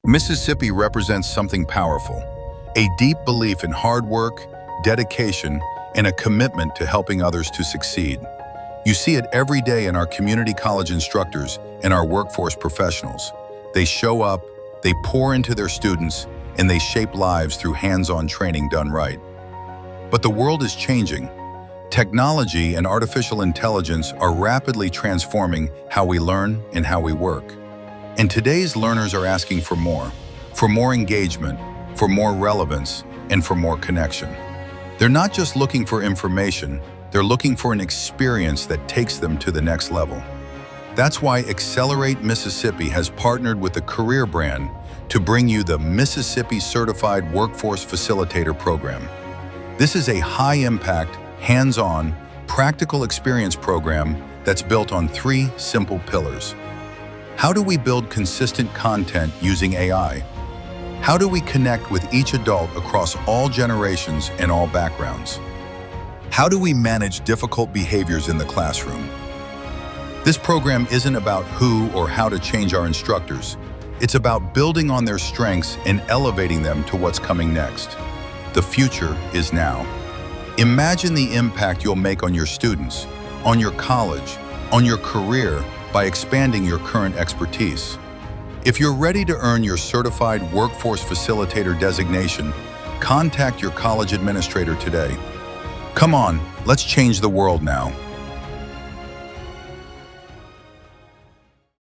Mississippi represents something powerful, a deep belief in hard work, dedication, and a commitment to helping others to succeed. You see it every day in our community college instructors and our workforce professionals. They show up, they pour into their students, and they shape lives through hands-on training done right. But the world is changing. Technology and artificial intelligence are rapidly transforming how we learn and how we work. And today's learners are asking for more engagement, for more relevance, and for more connection. They're not just looking for information, they're looking for an experience that takes them to the next level. That's why Accelerate Mississippi has partnered with the Career Brand to bring you the Mississippi Certified Workforce Facilitator program. This is a high-impact, hands-on, practical experience program that's built on 3 simple pillars. How do we build consistent content using AI? How do we connect with each adult across all generations and all backgrounds? How do we manage difficult behaviors in the classroom? This program isn't about who or how to change our instructors. It's about building on their strengths and elevating them to what's coming next. The future is now. Imagine the impact you'll make on your students, on your college, on your career by expanding your current expertise. If you're ready to earn your Certified Workforce Facilitator designation, contact your college administrator today. Come on, let's change the world now.